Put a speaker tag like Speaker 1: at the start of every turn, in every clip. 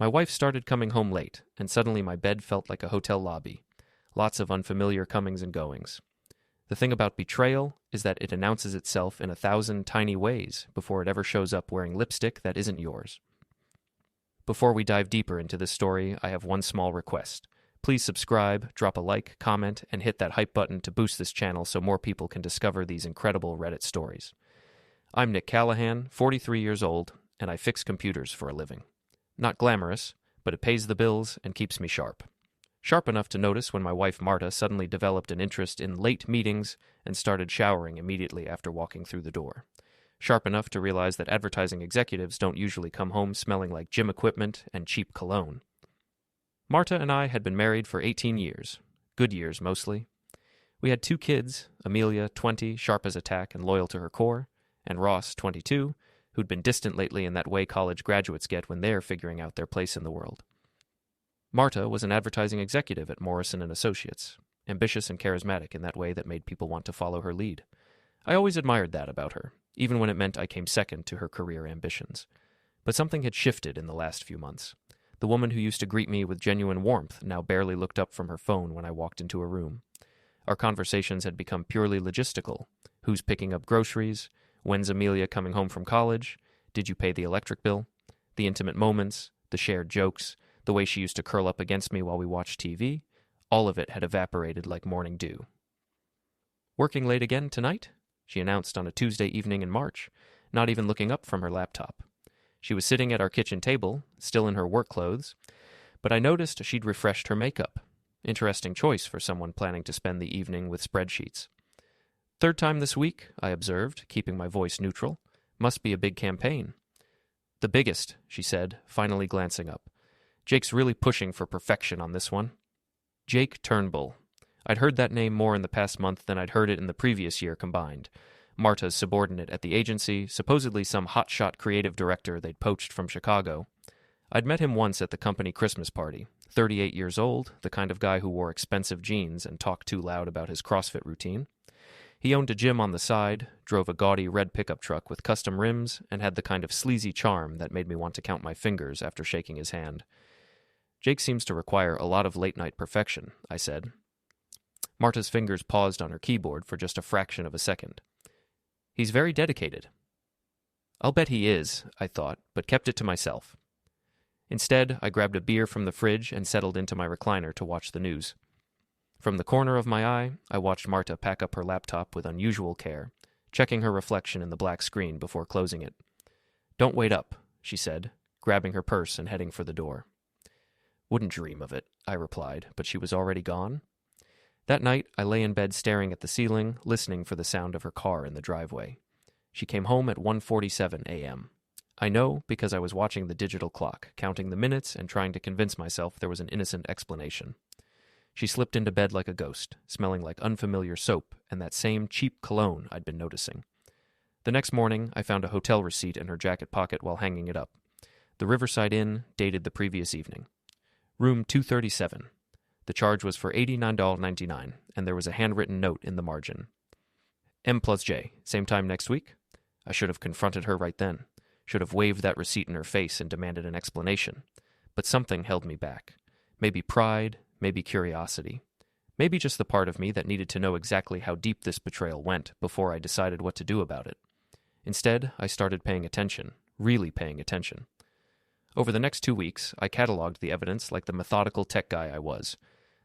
Speaker 1: My wife started coming home late, and suddenly my bed felt like a hotel lobby. Lots of unfamiliar comings and goings. The thing about betrayal is that it announces itself in 1,000 tiny ways before it ever shows up wearing lipstick that isn't yours. Before we dive deeper into this story, I have one small request. Please subscribe, drop a like, comment, and hit that hype button to boost this channel so more people can discover these incredible Reddit stories. I'm Nick Callahan, 43 years old, and I fix computers for a living. Not glamorous, but it pays the bills and keeps me sharp. Sharp enough to notice when my wife Marta suddenly developed an interest in late meetings and started showering immediately after walking through the door. Sharp enough to realize that advertising executives don't usually come home smelling like gym equipment and cheap cologne. Marta and I had been married for 18 years. Good years, mostly. We had 2 kids, Amelia, 20, sharp as a tack and loyal to her core, and Ross, 22, who'd been distant lately in that way college graduates get when they're figuring out their place in the world. Marta was an advertising executive at Morrison & Associates, ambitious and charismatic in that way that made people want to follow her lead. I always admired that about her, even when it meant I came second to her career ambitions. But something had shifted in the last few months. The woman who used to greet me with genuine warmth now barely looked up from her phone when I walked into a room. Our conversations had become purely logistical. Who's picking up groceries? When's Amelia coming home from college? Did you pay the electric bill? The intimate moments, the shared jokes, the way she used to curl up against me while we watched TV, all of it had evaporated like morning dew. "Working late again tonight?" she announced on a Tuesday evening in March, not even looking up from her laptop. She was sitting at our kitchen table, still in her work clothes, but I noticed she'd refreshed her makeup. Interesting choice for someone planning to spend the evening with spreadsheets. "Third time this week," I observed, keeping my voice neutral. "Must be a big campaign." "The biggest," she said, finally glancing up. "Jake's really pushing for perfection on this one." Jake Turnbull. I'd heard that name more in the past month than I'd heard it in the previous year combined. Marta's subordinate at the agency, supposedly some hotshot creative director they'd poached from Chicago. I'd met him once at the company Christmas party. 38 years old, the kind of guy who wore expensive jeans and talked too loud about his CrossFit routine. He owned a gym on the side, drove a gaudy red pickup truck with custom rims, and had the kind of sleazy charm that made me want to count my fingers after shaking his hand. "Jake seems to require a lot of late-night perfection," I said. Marta's fingers paused on her keyboard for just a fraction of a second. "He's very dedicated." I'll bet he is, I thought, but kept it to myself. Instead, I grabbed a beer from the fridge and settled into my recliner to watch the news. From the corner of my eye, I watched Marta pack up her laptop with unusual care, checking her reflection in the black screen before closing it. "Don't wait up," she said, grabbing her purse and heading for the door. "Wouldn't dream of it," I replied, but she was already gone. That night, I lay in bed staring at the ceiling, listening for the sound of her car in the driveway. She came home at 1:47 a.m. I know because I was watching the digital clock, counting the minutes and trying to convince myself there was an innocent explanation. She slipped into bed like a ghost, smelling like unfamiliar soap and that same cheap cologne I'd been noticing. The next morning, I found a hotel receipt in her jacket pocket while hanging it up. The Riverside Inn, dated the previous evening. Room 237. The charge was for $89.99, and there was a handwritten note in the margin. M+J, same time next week? I should have confronted her right then. Should have waved that receipt in her face and demanded an explanation. But something held me back. Maybe pride, maybe curiosity. Maybe just the part of me that needed to know exactly how deep this betrayal went before I decided what to do about it. Instead, I started paying attention, really paying attention. Over the next 2 weeks, I cataloged the evidence like the methodical tech guy I was.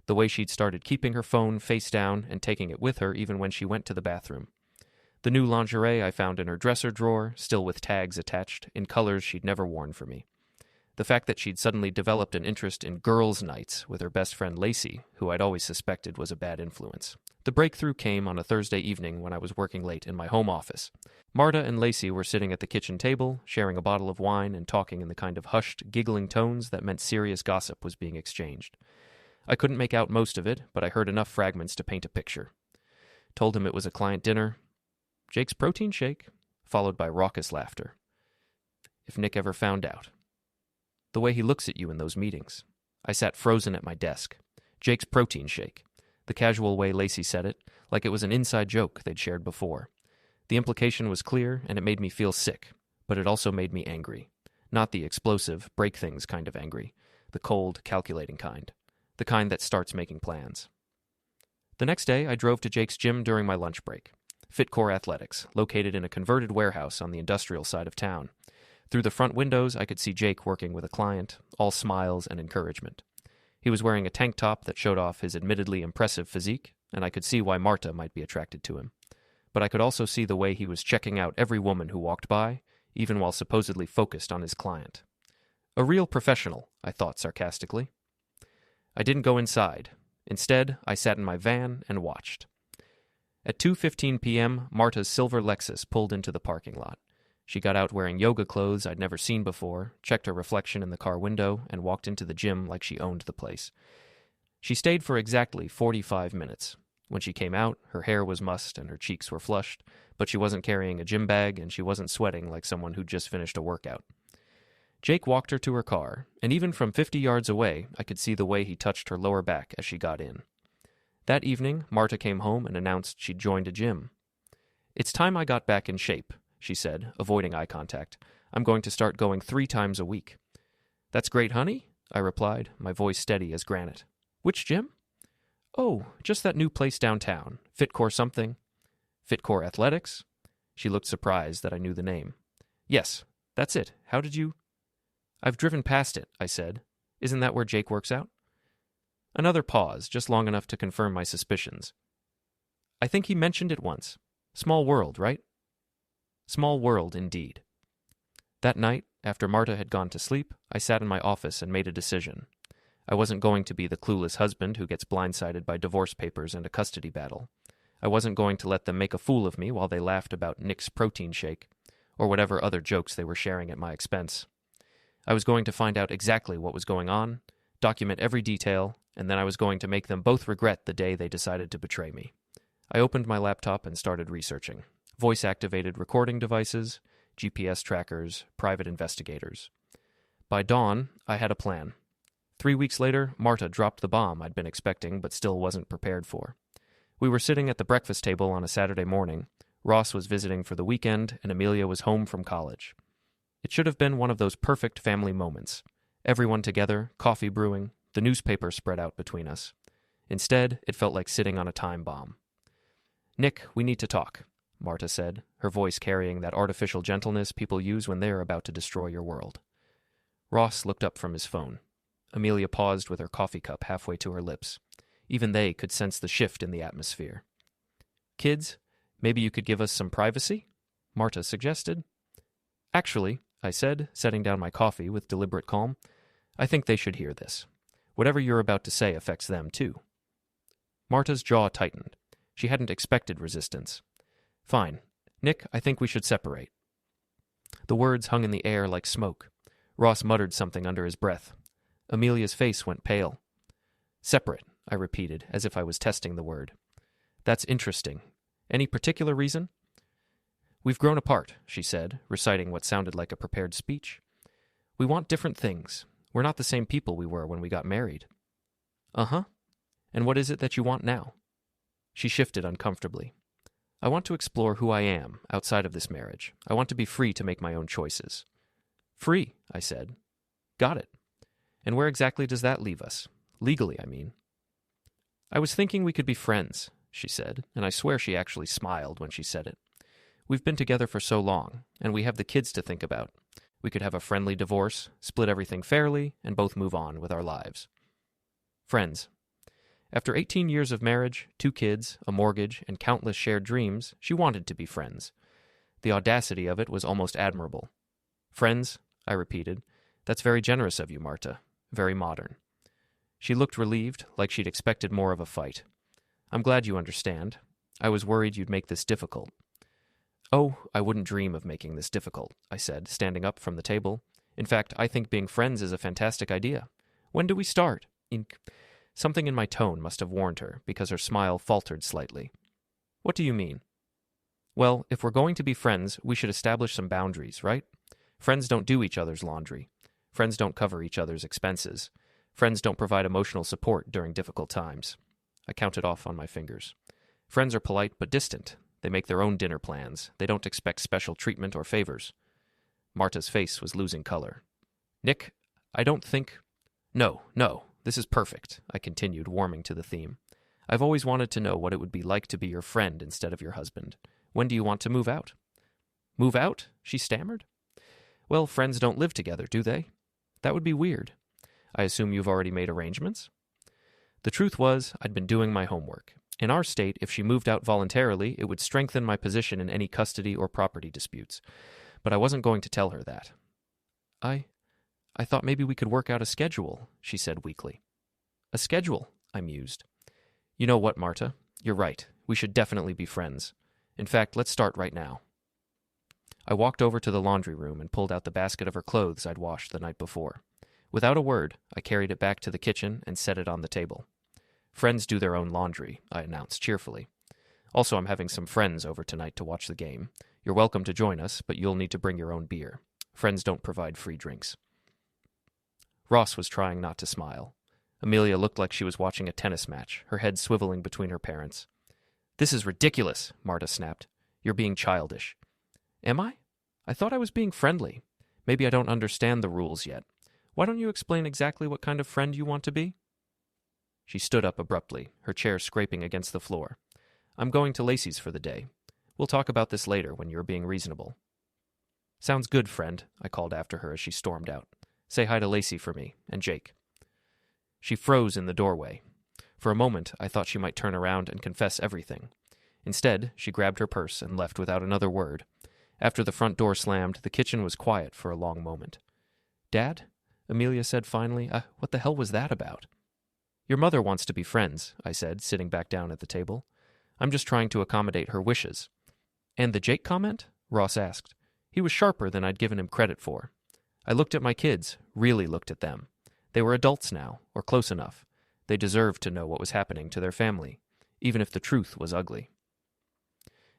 Speaker 1: The way she'd started keeping her phone face down and taking it with her even when she went to the bathroom. The new lingerie I found in her dresser drawer, still with tags attached, in colors she'd never worn for me. The fact that she'd suddenly developed an interest in girls' nights with her best friend Lacey, who I'd always suspected was a bad influence. The breakthrough came on a Thursday evening when I was working late in my home office. Marta and Lacey were sitting at the kitchen table, sharing a bottle of wine and talking in the kind of hushed, giggling tones that meant serious gossip was being exchanged. I couldn't make out most of it, but I heard enough fragments to paint a picture. Told him it was a client dinner. Jake's protein shake, followed by raucous laughter. If Nick ever found out. The way he looks at you in those meetings. I sat frozen at my desk. Jake's protein shake. The casual way Lacey said it, like it was an inside joke they'd shared before. The implication was clear, and it made me feel sick, but it also made me angry. Not the explosive, break things kind of angry. The cold, calculating kind. The kind that starts making plans. The next day, I drove to Jake's gym during my lunch break. Fitcore Athletics, located in a converted warehouse on the industrial side of town. Through the front windows, I could see Jake working with a client, all smiles and encouragement. He was wearing a tank top that showed off his admittedly impressive physique, and I could see why Marta might be attracted to him. But I could also see the way he was checking out every woman who walked by, even while supposedly focused on his client. A real professional, I thought sarcastically. I didn't go inside. Instead, I sat in my van and watched. At 2:15 p.m., Marta's silver Lexus pulled into the parking lot. She got out wearing yoga clothes I'd never seen before, checked her reflection in the car window, and walked into the gym like she owned the place. She stayed for exactly 45 minutes. When she came out, her hair was mussed and her cheeks were flushed, but she wasn't carrying a gym bag and she wasn't sweating like someone who'd just finished a workout. Jake walked her to her car, and even from 50 yards away, I could see the way he touched her lower back as she got in. That evening, Marta came home and announced she'd joined a gym. "It's time I got back in shape," she said, avoiding eye contact. "I'm going to start going 3 times a week." "That's great, honey," I replied, my voice steady as granite. "Which gym?" "Oh, just that new place downtown. Fitcore something." "Fitcore Athletics?" She looked surprised that I knew the name. "Yes, that's it. How did you—" "I've driven past it," I said. "Isn't that where Jake works out?" Another pause, just long enough to confirm my suspicions. "I think he mentioned it once. Small world, right?" Small world, indeed. That night, after Marta had gone to sleep, I sat in my office and made a decision. I wasn't going to be the clueless husband who gets blindsided by divorce papers and a custody battle. I wasn't going to let them make a fool of me while they laughed about Nick's protein shake, or whatever other jokes they were sharing at my expense. I was going to find out exactly what was going on, document every detail, and then I was going to make them both regret the day they decided to betray me. I opened my laptop and started researching. Voice-activated recording devices, GPS trackers, private investigators. By dawn, I had a plan. 3 weeks later, Marta dropped the bomb I'd been expecting but still wasn't prepared for. We were sitting at the breakfast table on a Saturday morning. Ross was visiting for the weekend, and Amelia was home from college. It should have been one of those perfect family moments. Everyone together, coffee brewing, the newspaper spread out between us. Instead, it felt like sitting on a time bomb. "Nick, we need to talk," Marta said, her voice carrying that artificial gentleness people use when they are about to destroy your world. Ross looked up from his phone. Amelia paused with her coffee cup halfway to her lips. Even they could sense the shift in the atmosphere. "Kids, maybe you could give us some privacy?" Marta suggested. "Actually," I said, setting down my coffee with deliberate calm, "I think they should hear this. Whatever you're about to say affects them, too." Marta's jaw tightened. She hadn't expected resistance. "Fine. Nick, I think we should separate." The words hung in the air like smoke. Ross muttered something under his breath. Amelia's face went pale. "Separate," I repeated, as if I was testing the word. "That's interesting. Any particular reason?" "We've grown apart," she said, reciting what sounded like a prepared speech. "We want different things. We're not the same people we were when we got married." "Uh-huh. And what is it that you want now?" She shifted uncomfortably. "I want to explore who I am outside of this marriage. I want to be free to make my own choices." "Free," I said. "Got it. And where exactly does that leave us? Legally, I mean." "I was thinking we could be friends," she said, and I swear she actually smiled when she said it. "We've been together for so long, and we have the kids to think about. We could have a friendly divorce, split everything fairly, and both move on with our lives." Friends. After 18 years of marriage, 2 kids, a mortgage, and countless shared dreams, she wanted to be friends. The audacity of it was almost admirable. "Friends," I repeated. "That's very generous of you, Marta. Very modern." She looked relieved, like she'd expected more of a fight. "I'm glad you understand. I was worried you'd make this difficult." "Oh, I wouldn't dream of making this difficult," I said, standing up from the table. "In fact, I think being friends is a fantastic idea. When do we start?" Something in my tone must have warned her, because her smile faltered slightly. "What do you mean?" "Well, if we're going to be friends, we should establish some boundaries, right? Friends don't do each other's laundry. Friends don't cover each other's expenses. Friends don't provide emotional support during difficult times." I counted off on my fingers. "Friends are polite but distant. They make their own dinner plans. They don't expect special treatment or favors." Marta's face was losing color. Nick, I don't think... No, this is perfect, I continued, warming to the theme. I've always wanted to know what it would be like to be your friend instead of your husband. When do you want to move out? Move out? She stammered. Well, friends don't live together, do they? That would be weird. I assume you've already made arrangements? The truth was, I'd been doing my homework. In our state, if she moved out voluntarily, it would strengthen my position in any custody or property disputes. But I wasn't going to tell her that. I thought maybe we could work out a schedule, she said weakly. A schedule, I mused. You know what, Marta? You're right. We should definitely be friends. In fact, let's start right now. I walked over to the laundry room and pulled out the basket of her clothes I'd washed the night before. Without a word, I carried it back to the kitchen and set it on the table. Friends do their own laundry, I announced cheerfully. Also, I'm having some friends over tonight to watch the game. You're welcome to join us, but you'll need to bring your own beer. Friends don't provide free drinks. Ross was trying not to smile. Amelia looked like she was watching a tennis match, her head swiveling between her parents. This is ridiculous, Marta snapped. You're being childish. Am I? I thought I was being friendly. Maybe I don't understand the rules yet. Why don't you explain exactly what kind of friend you want to be? She stood up abruptly, her chair scraping against the floor. I'm going to Lacey's for the day. We'll talk about this later when you're being reasonable. Sounds good, friend, I called after her as she stormed out. Say hi to Lacey for me, and Jake. She froze in the doorway. For a moment, I thought she might turn around and confess everything. Instead, she grabbed her purse and left without another word. After the front door slammed, the kitchen was quiet for a long moment. Dad? Amelia said finally. What the hell was that about? Your mother wants to be friends, I said, sitting back down at the table. I'm just trying to accommodate her wishes. And the Jake comment? Ross asked. He was sharper than I'd given him credit for. I looked at my kids, really looked at them. They were adults now, or close enough. They deserved to know what was happening to their family, even if the truth was ugly.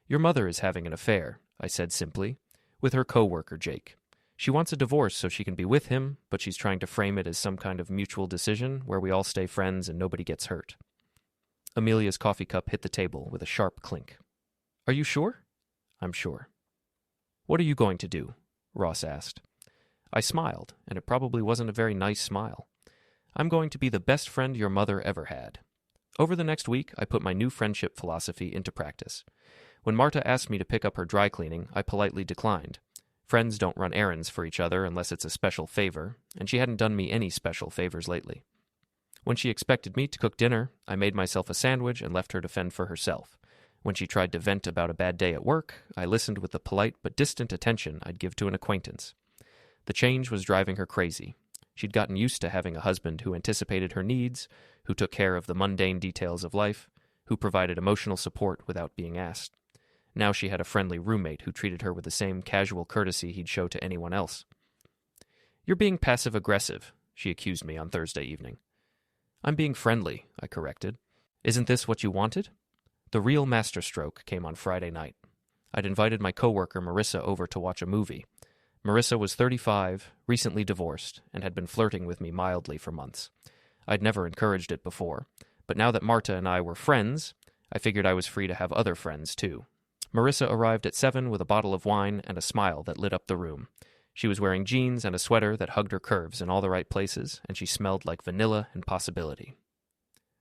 Speaker 1: Your mother is having an affair, I said simply, with her co-worker Jake. She wants a divorce so she can be with him, but she's trying to frame it as some kind of mutual decision where we all stay friends and nobody gets hurt. Amelia's coffee cup hit the table with a sharp clink. Are you sure? I'm sure. What are you going to do? Ross asked. I smiled, and it probably wasn't a very nice smile. I'm going to be the best friend your mother ever had. Over the next week, I put my new friendship philosophy into practice. When Marta asked me to pick up her dry cleaning, I politely declined. Friends don't run errands for each other unless it's a special favor, and she hadn't done me any special favors lately. When she expected me to cook dinner, I made myself a sandwich and left her to fend for herself. When she tried to vent about a bad day at work, I listened with the polite but distant attention I'd give to an acquaintance. The change was driving her crazy. She'd gotten used to having a husband who anticipated her needs, who took care of the mundane details of life, who provided emotional support without being asked. Now she had a friendly roommate who treated her with the same casual courtesy he'd show to anyone else. You're being passive-aggressive, she accused me on Thursday evening. I'm being friendly, I corrected. Isn't this what you wanted? The real masterstroke came on Friday night. I'd invited my coworker Marissa over to watch a movie. Marissa was 35, recently divorced, and had been flirting with me mildly for months. I'd never encouraged it before, but now that Marta and I were friends, I figured I was free to have other friends, too. Marissa arrived at 7 with a bottle of wine and a smile that lit up the room. She was wearing jeans and a sweater that hugged her curves in all the right places, and she smelled like vanilla and possibility.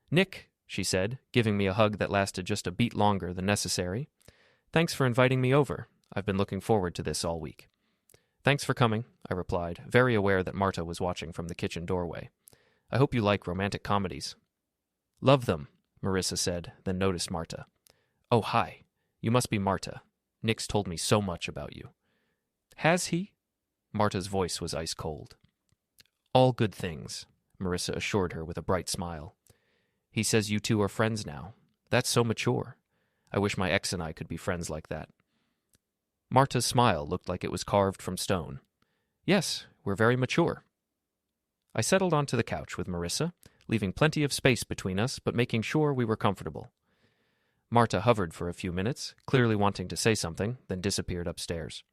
Speaker 1: Nick, she said, giving me a hug that lasted just a beat longer than necessary. Thanks for inviting me over. I've been looking forward to this all week. Thanks for coming, I replied, very aware that Marta was watching from the kitchen doorway. I hope you like romantic comedies. Love them, Marissa said, then noticed Marta. Oh, hi. You must be Marta. Nick's told me so much about you. Has he? Marta's voice was ice cold. All good things, Marissa assured her with a bright smile. He says you two are friends now. That's so mature. I wish my ex and I could be friends like that. Marta's smile looked like it was carved from stone. Yes, we're very mature. I settled onto the couch with Marissa, leaving plenty of space between us, but making sure we were comfortable. Marta hovered for a few minutes, clearly wanting to say something, then disappeared upstairs.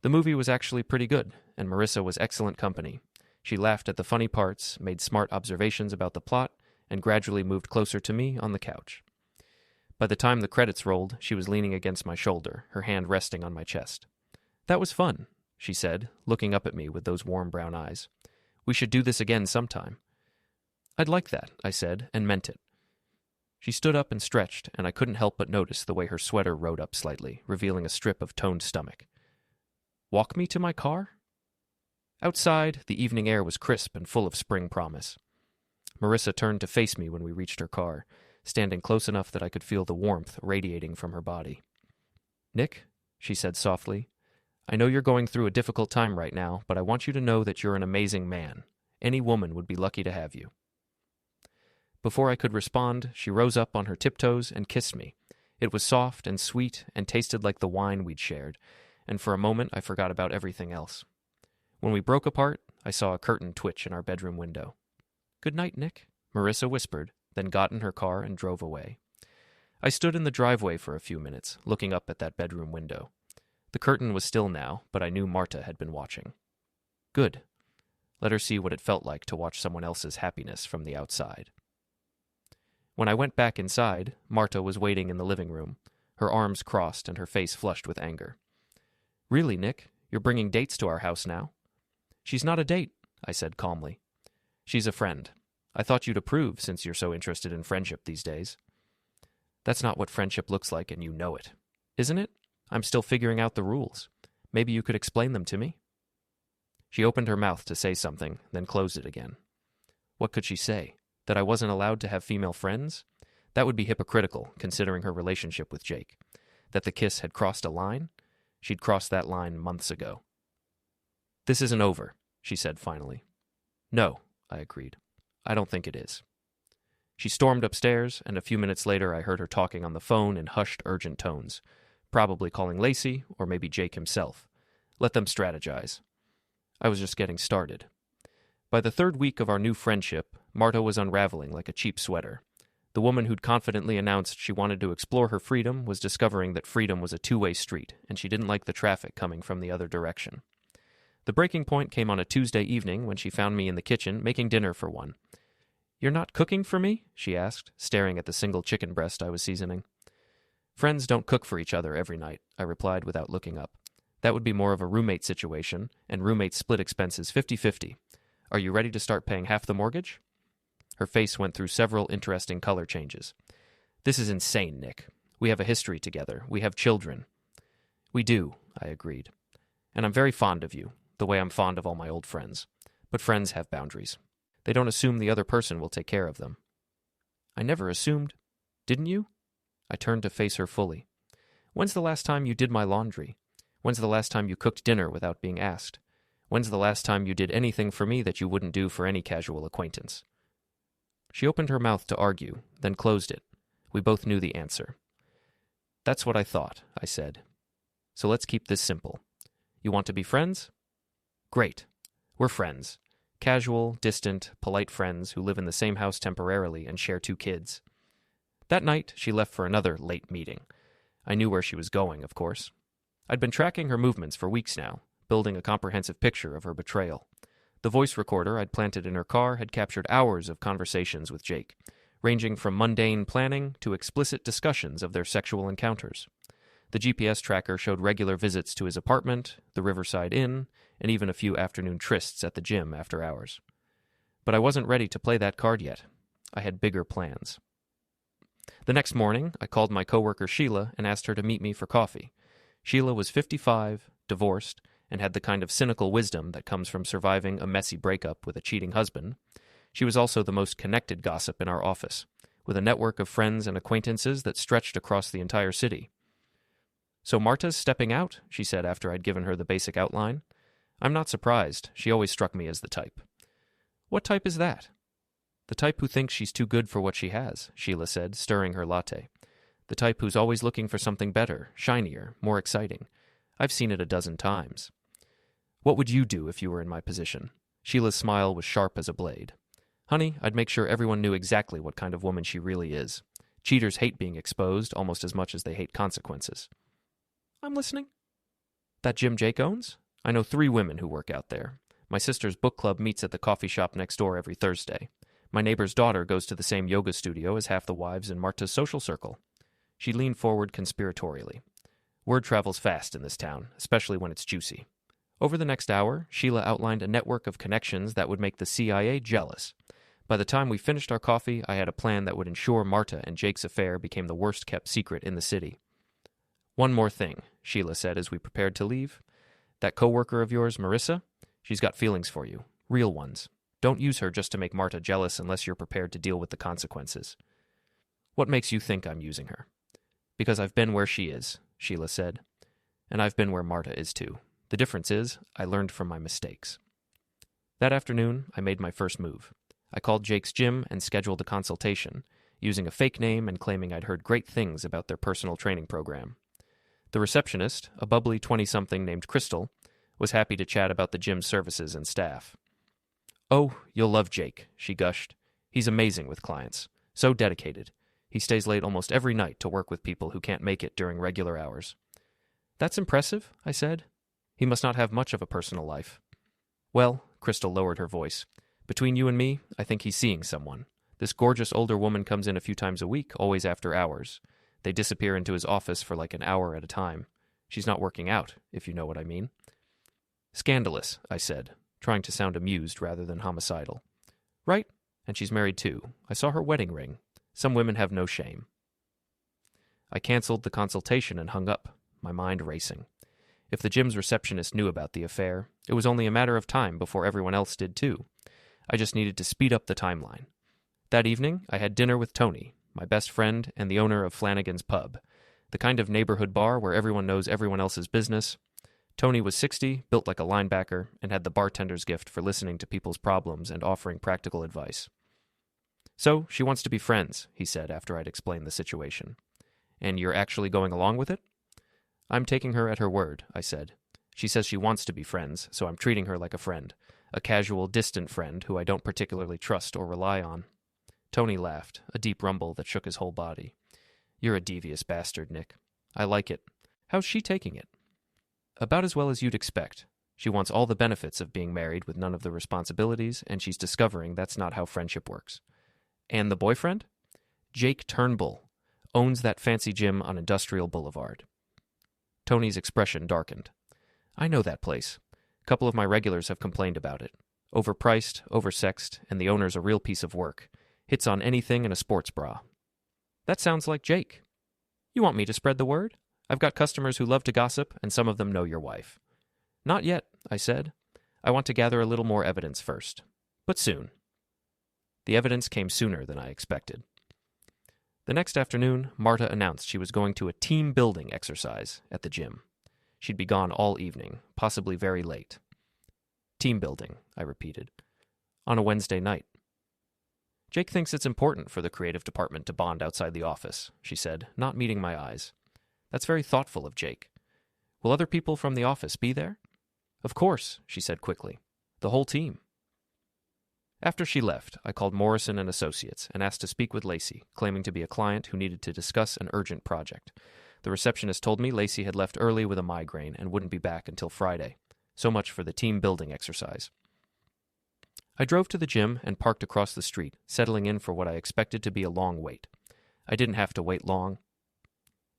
Speaker 1: The movie was actually pretty good, and Marissa was excellent company. She laughed at the funny parts, made smart observations about the plot, and gradually moved closer to me on the couch. By the time the credits rolled, she was leaning against my shoulder, her hand resting on my chest. That was fun. she said, looking up at me with those warm brown eyes. "We should do this again sometime." "I'd like that," I said, and meant it. She stood up and stretched, and I couldn't help but notice the way her sweater rode up slightly, revealing a strip of toned stomach. "Walk me to my car?" Outside, the evening air was crisp and full of spring promise. Marissa turned to face me when we reached her car, standing close enough that I could feel the warmth radiating from her body. "Nick," she said softly, "I know you're going through a difficult time right now, but I want you to know that you're an amazing man. Any woman would be lucky to have you." Before I could respond, she rose up on her tiptoes and kissed me. It was soft and sweet and tasted like the wine we'd shared, and for a moment I forgot about everything else. When we broke apart, I saw a curtain twitch in our bedroom window. "Good night, Nick," Marissa whispered, then got in her car and drove away. I stood in the driveway for a few minutes, looking up at that bedroom window. The curtain was still now, but I knew Marta had been watching. Good. Let her see what it felt like to watch someone else's happiness from the outside. When I went back inside, Marta was waiting in the living room, her arms crossed and her face flushed with anger. "Really, Nick? You're bringing dates to our house now?" "She's not a date," I said calmly. "She's a friend. I thought you'd approve since you're so interested in friendship these days." "That's not what friendship looks like, and you know it. Isn't it? I'm still figuring out the rules. Maybe you could explain them to me?" She opened her mouth to say something, then closed it again. What could she say? That I wasn't allowed to have female friends? That would be hypocritical, considering her relationship with Jake. That the kiss had crossed a line? She'd crossed that line months ago. "This isn't over," she said finally. "No," I agreed. "I don't think it is." She stormed upstairs, and a few minutes later I heard her talking on the phone in hushed, urgent tones, probably calling Lacey, or maybe Jake himself. Let them strategize. I was just getting started. By the third week of our new friendship, Marta was unraveling like a cheap sweater. The woman who'd confidently announced she wanted to explore her freedom was discovering that freedom was a two-way street, and she didn't like the traffic coming from the other direction. The breaking point came on a Tuesday evening when she found me in the kitchen making dinner for one. "You're not cooking for me?" she asked, staring at the single chicken breast I was seasoning. "Friends don't cook for each other every night," I replied without looking up. "That would be more of a roommate situation, and roommates split expenses 50-50. Are you ready to start paying half the mortgage?" Her face went through several interesting color changes. "This is insane, Nick. We have a history together. We have children." "We do," I agreed. "And I'm very fond of you, the way I'm fond of all my old friends. But friends have boundaries. They don't assume the other person will take care of them." "I never assumed. Didn't you?" I turned to face her fully. "When's the last time you did my laundry? When's the last time you cooked dinner without being asked? When's the last time you did anything for me that you wouldn't do for any casual acquaintance?" She opened her mouth to argue, then closed it. We both knew the answer. "That's what I thought," I said. "So let's keep this simple. You want to be friends? Great. We're friends. Casual, distant, polite friends who live in the same house temporarily and share 2 kids. That night, she left for another late meeting. I knew where she was going, of course. I'd been tracking her movements for weeks now, building a comprehensive picture of her betrayal. The voice recorder I'd planted in her car had captured hours of conversations with Jake, ranging from mundane planning to explicit discussions of their sexual encounters. The GPS tracker showed regular visits to his apartment, the Riverside Inn, and even a few afternoon trysts at the gym after hours. But I wasn't ready to play that card yet. I had bigger plans. The next morning, I called my coworker Sheila and asked her to meet me for coffee. Sheila was 55, divorced, and had the kind of cynical wisdom that comes from surviving a messy breakup with a cheating husband. She was also the most connected gossip in our office, with a network of friends and acquaintances that stretched across the entire city. "So Marta's stepping out," she said after I'd given her the basic outline. "I'm not surprised. She always struck me as the type." "What type is that?" "The type who thinks she's too good for what she has," Sheila said, stirring her latte. "The type who's always looking for something better, shinier, more exciting. I've seen it a dozen times." "What would you do if you were in my position?" Sheila's smile was sharp as a blade. "Honey, I'd make sure everyone knew exactly what kind of woman she really is. Cheaters hate being exposed almost as much as they hate consequences." "I'm listening." "That gym Jake owns? I know 3 women who work out there. My sister's book club meets at the coffee shop next door every Thursday. My neighbor's daughter goes to the same yoga studio as half the wives in Marta's social circle." She leaned forward conspiratorially. "Word travels fast in this town, especially when it's juicy. Over the next hour, Sheila outlined a network of connections that would make the CIA jealous. By the time we finished our coffee, I had a plan that would ensure Marta and Jake's affair became the worst-kept secret in the city. "One more thing," Sheila said as we prepared to leave. "That coworker of yours, Marissa, she's got feelings for you. Real ones. Don't use her just to make Marta jealous unless you're prepared to deal with the consequences." "What makes you think I'm using her?" "Because I've been where she is," Sheila said. "And I've been where Marta is too. The difference is, I learned from my mistakes." That afternoon, I made my first move. I called Jake's gym and scheduled a consultation, using a fake name and claiming I'd heard great things about their personal training program. The receptionist, a bubbly 20-something named Crystal, was happy to chat about the gym's services and staff. "Oh, you'll love Jake," she gushed. "He's amazing with clients. So dedicated. He stays late almost every night to work with people who can't make it during regular hours." "That's impressive," I said. "He must not have much of a personal life." "Well," Crystal lowered her voice, "between you and me, I think he's seeing someone. This gorgeous older woman comes in a few times a week, always after hours. They disappear into his office for like an hour at a time. She's not working out, if you know what I mean." "Scandalous," I said, trying to sound amused rather than homicidal. "Right, and she's married too. I saw her wedding ring. Some women have no shame." I canceled the consultation and hung up, my mind racing. If the gym's receptionist knew about the affair, it was only a matter of time before everyone else did too. I just needed to speed up the timeline. That evening, I had dinner with Tony, my best friend and the owner of Flanagan's Pub, the kind of neighborhood bar where everyone knows everyone else's business. Tony was 60, built like a linebacker, and had the bartender's gift for listening to people's problems and offering practical advice. "So, she wants to be friends," he said after I'd explained the situation. "And you're actually going along with it?" "I'm taking her at her word," I said. "She says she wants to be friends, so I'm treating her like a friend. A casual, distant friend who I don't particularly trust or rely on." Tony laughed, a deep rumble that shook his whole body. "You're a devious bastard, Nick. I like it. How's she taking it?" "About as well as you'd expect. She wants all the benefits of being married with none of the responsibilities, and she's discovering that's not how friendship works." "And the boyfriend?" "Jake Turnbull. Owns that fancy gym on Industrial Boulevard." Tony's expression darkened. "I know that place. A couple of my regulars have complained about it. Overpriced, oversexed, and the owner's a real piece of work. Hits on anything in a sports bra." "That sounds like Jake. You want me to spread the word? I've got customers who love to gossip, and some of them know your wife." "Not yet," I said. "I want to gather a little more evidence first. But soon." The evidence came sooner than I expected. The next afternoon, Marta announced she was going to a team-building exercise at the gym. She'd be gone all evening, possibly very late. "Team building," I repeated. "On a Wednesday night." "Jake thinks it's important for the creative department to bond outside the office," she said, not meeting my eyes. "That's very thoughtful of Jake. Will other people from the office be there?" "Of course," she said quickly. "The whole team." After she left, I called Morrison and Associates and asked to speak with Lacey, claiming to be a client who needed to discuss an urgent project. The receptionist told me Lacey had left early with a migraine and wouldn't be back until Friday. So much for the team-building exercise. I drove to the gym and parked across the street, settling in for what I expected to be a long wait. I didn't have to wait long.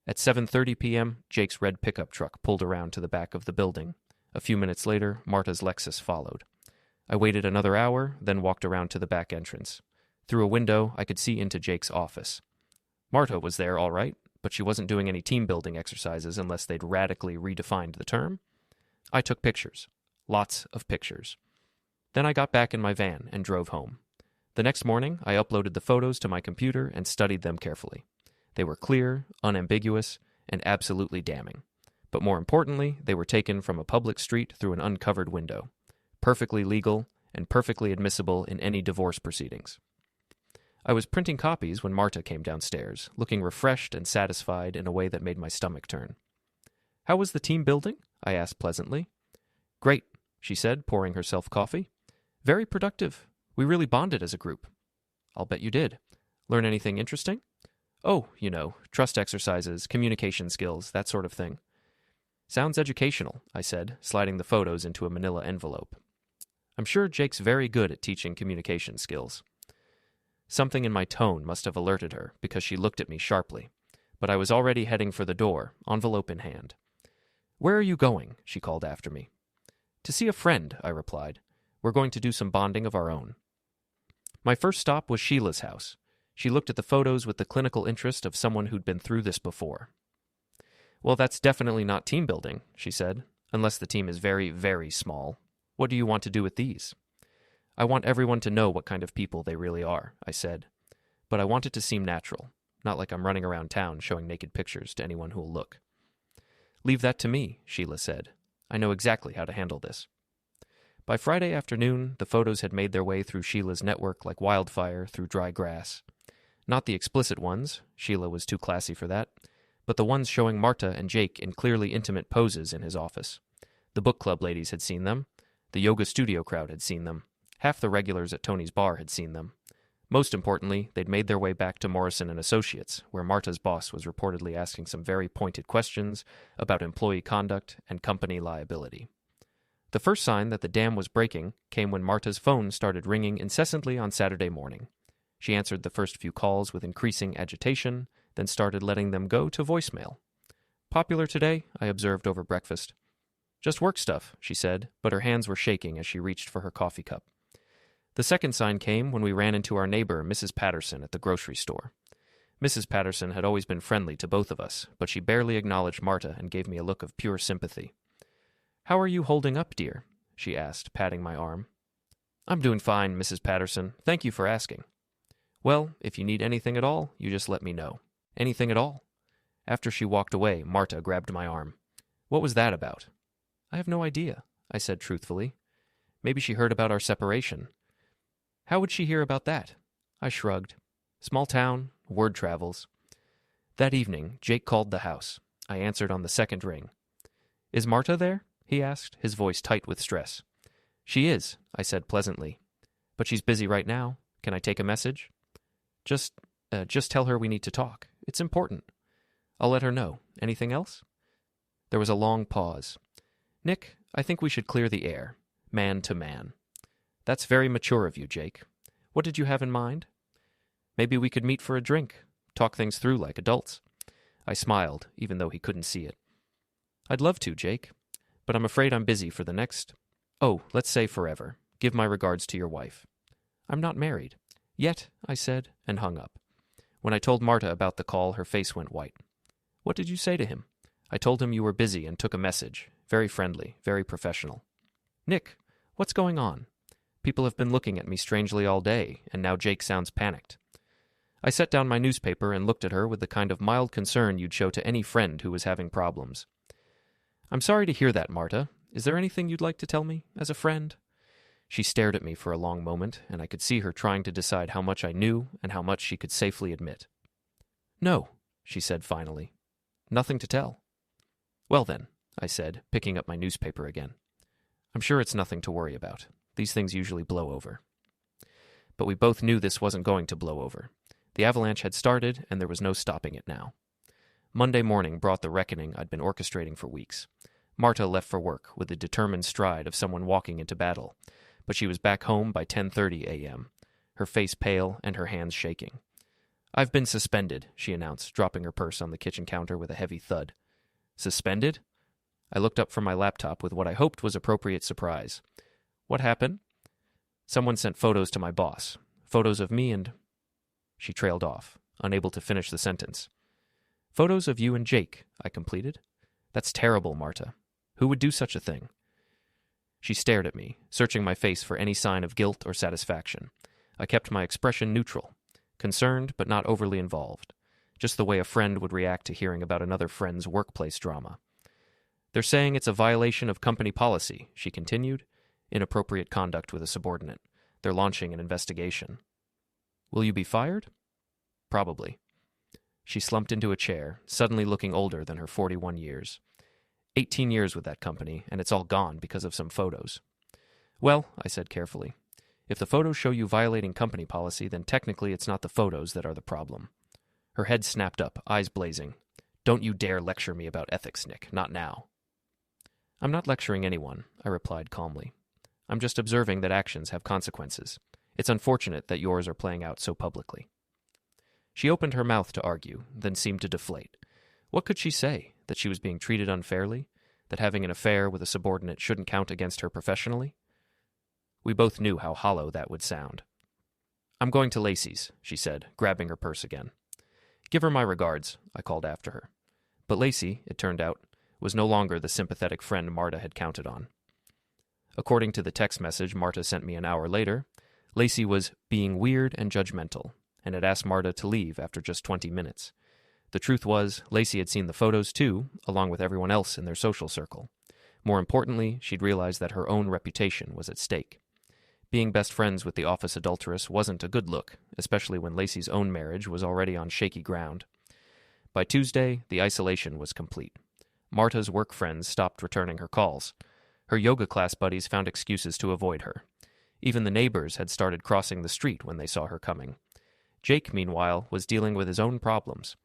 Speaker 1: At 7:30 p.m., Jake's red pickup truck pulled around to the back of the building. A few minutes later, Marta's Lexus followed. I waited another hour, then walked around to the back entrance. Through a window, I could see into Jake's office. Marta was there, all right, but she wasn't doing any team-building exercises unless they'd radically redefined the term. I took pictures. Lots of pictures. Then I got back in my van and drove home. The next morning, I uploaded the photos to my computer and studied them carefully. They were clear, unambiguous, and absolutely damning. But more importantly, they were taken from a public street through an uncovered window. Perfectly legal and perfectly admissible in any divorce proceedings. I was printing copies when Marta came downstairs, looking refreshed and satisfied in a way that made my stomach turn. "How was the team building?" I asked pleasantly. "Great," she said, pouring herself coffee. "Very productive. We really bonded as a group." "I'll bet you did. Learn anything interesting?" "Oh, trust exercises, communication skills, that sort of thing." "Sounds educational," I said, sliding the photos into a manila envelope. "I'm sure Jake's very good at teaching communication skills." Something in my tone must have alerted her, because she looked at me sharply. But I was already heading for the door, envelope in hand. "Where are you going?" she called after me. To see a friend, I replied. We're going to do some bonding of our own. My first stop was Sheila's house. She looked at the photos with the clinical interest of someone who'd been through this before. Well, that's definitely not team building, she said, unless the team is very, very small. What do you want to do with these? I want everyone to know what kind of people they really are, I said. But I want it to seem natural, not like I'm running around town showing naked pictures to anyone who'll look. Leave that to me, Sheila said. I know exactly how to handle this. By Friday afternoon, the photos had made their way through Sheila's network like wildfire through dry grass. Not the explicit ones, Sheila was too classy for that, but the ones showing Marta and Jake in clearly intimate poses in his office. The book club ladies had seen them. The yoga studio crowd had seen them. Half the regulars at Tony's bar had seen them. Most importantly, they'd made their way back to Morrison & Associates, where Marta's boss was reportedly asking some very pointed questions about employee conduct and company liability. The first sign that the dam was breaking came when Marta's phone started ringing incessantly on Saturday morning. She answered the first few calls with increasing agitation, then started letting them go to voicemail. Popular today, I observed over breakfast. Just work stuff, she said, but her hands were shaking as she reached for her coffee cup. The second sign came when we ran into our neighbor, Mrs. Patterson, at the grocery store. Mrs. Patterson had always been friendly to both of us, but she barely acknowledged Marta and gave me a look of pure sympathy. "How are you holding up, dear?" she asked, patting my arm. "I'm doing fine, Mrs. Patterson. Thank you for asking." "Well, if you need anything at all, you just let me know. Anything at all." After she walked away, Marta grabbed my arm. "What was that about?" "I have no idea," I said truthfully. "Maybe she heard about our separation." "How would she hear about that?" I shrugged. Small town, word travels. That evening, Jake called the house. I answered on the second ring. "Is Marta there?" he asked, his voice tight with stress. "She is," I said pleasantly. "But she's busy right now. Can I take a message?" Just tell her we need to talk. It's important." "I'll let her know. Anything else?" There was a long pause. "Nick, I think we should clear the air. Man to man." "That's very mature of you, Jake. What did you have in mind?" "Maybe we could meet for a drink. Talk things through like adults." I smiled, even though he couldn't see it. "I'd love to, Jake. But I'm afraid I'm busy for the next... Oh, let's say forever. Give my regards to your wife." "I'm not married." "Yet," I said, and hung up. When I told Marta about the call, her face went white. "What did you say to him?" "I told him you were busy and took a message. Very friendly, very professional." "Nick, what's going on? People have been looking at me strangely all day, and now Jake sounds panicked." I set down my newspaper and looked at her with the kind of mild concern you'd show to any friend who was having problems. "I'm sorry to hear that, Marta. Is there anything you'd like to tell me, as a friend?" She stared at me for a long moment, and I could see her trying to decide how much I knew and how much she could safely admit. "No," she said finally. "Nothing to tell." "Well then," I said, picking up my newspaper again. "I'm sure it's nothing to worry about. These things usually blow over." But we both knew this wasn't going to blow over. The avalanche had started, and there was no stopping it now. Monday morning brought the reckoning I'd been orchestrating for weeks. Marta left for work with the determined stride of someone walking into battle, but she was back home by 10:30 a.m., her face pale and her hands shaking. "I've been suspended," she announced, dropping her purse on the kitchen counter with a heavy thud. "Suspended?" I looked up from my laptop with what I hoped was appropriate surprise. "What happened?" "Someone sent photos to my boss. Photos of me and..." She trailed off, unable to finish the sentence. "Photos of you and Jake," I completed. "That's terrible, Marta. Who would do such a thing?" She stared at me, searching my face for any sign of guilt or satisfaction. I kept my expression neutral, concerned but not overly involved, just the way a friend would react to hearing about another friend's workplace drama. "They're saying it's a violation of company policy," she continued. "Inappropriate conduct with a subordinate. They're launching an investigation." "Will you be fired?" "Probably." She slumped into a chair, suddenly looking older than her 41 years. 18 years with that company, and it's all gone because of some photos. "Well," I said carefully, "if the photos show you violating company policy, then technically it's not the photos that are the problem." Her head snapped up, eyes blazing. "Don't you dare lecture me about ethics, Nick. Not now." "I'm not lecturing anyone," I replied calmly. "I'm just observing that actions have consequences. It's unfortunate that yours are playing out so publicly." She opened her mouth to argue, then seemed to deflate. What could she say? That she was being treated unfairly? that having an affair with a subordinate shouldn't count against her professionally? We both knew how hollow that would sound. "I'm going to Lacey's," she said, grabbing her purse again. "Give her my regards," I called after her. But Lacey, it turned out, was no longer the sympathetic friend Marta had counted on. According to the text message Marta sent me an hour later, Lacey was being weird and judgmental, and had asked Marta to leave after just 20 minutes. The truth was, Lacey had seen the photos too, along with everyone else in their social circle. More importantly, she'd realized that her own reputation was at stake. Being best friends with the office adulteress wasn't a good look, especially when Lacey's own marriage was already on shaky ground. By Tuesday, the isolation was complete. Marta's work friends stopped returning her calls. Her yoga class buddies found excuses to avoid her. Even the neighbors had started crossing the street when they saw her coming. Jake, meanwhile, was dealing with his own problems.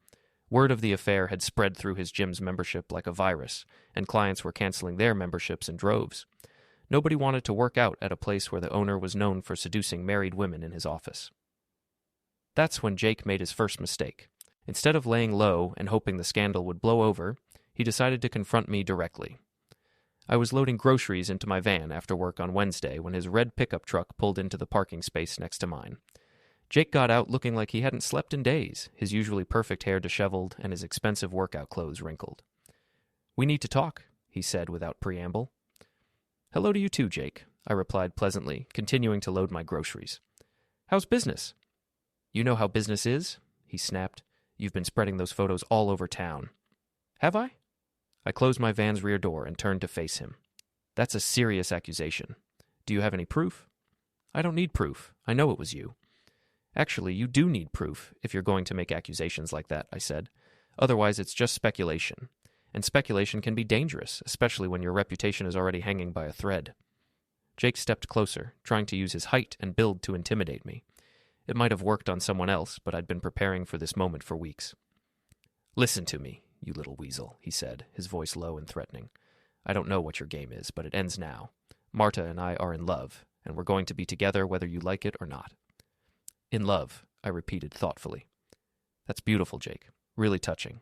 Speaker 1: Word of the affair had spread through his gym's membership like a virus, and clients were canceling their memberships in droves. Nobody wanted to work out at a place where the owner was known for seducing married women in his office. That's when Jake made his first mistake. Instead of laying low and hoping the scandal would blow over, he decided to confront me directly. I was loading groceries into my van after work on Wednesday when his red pickup truck pulled into the parking space next to mine. Jake got out looking like he hadn't slept in days, his usually perfect hair disheveled and his expensive workout clothes wrinkled. "We need to talk," he said without preamble. "Hello to you too, Jake," I replied pleasantly, continuing to load my groceries. "How's business?" "You know how business is?" he snapped. "You've been spreading those photos all over town." "Have I?" I closed my van's rear door and turned to face him. "That's a serious accusation. Do you have any proof?" "I don't need proof. I know it was you." "Actually, you do need proof if you're going to make accusations like that," I said. "Otherwise, it's just speculation. And speculation can be dangerous, especially when your reputation is already hanging by a thread." Jake stepped closer, trying to use his height and build to intimidate me. It might have worked on someone else, but I'd been preparing for this moment for weeks. "Listen to me, you little weasel," he said, his voice low and threatening. "I don't know what your game is, but it ends now. Marta and I are in love, and we're going to be together whether you like it or not." "In love," I repeated thoughtfully. "That's beautiful, Jake. Really touching.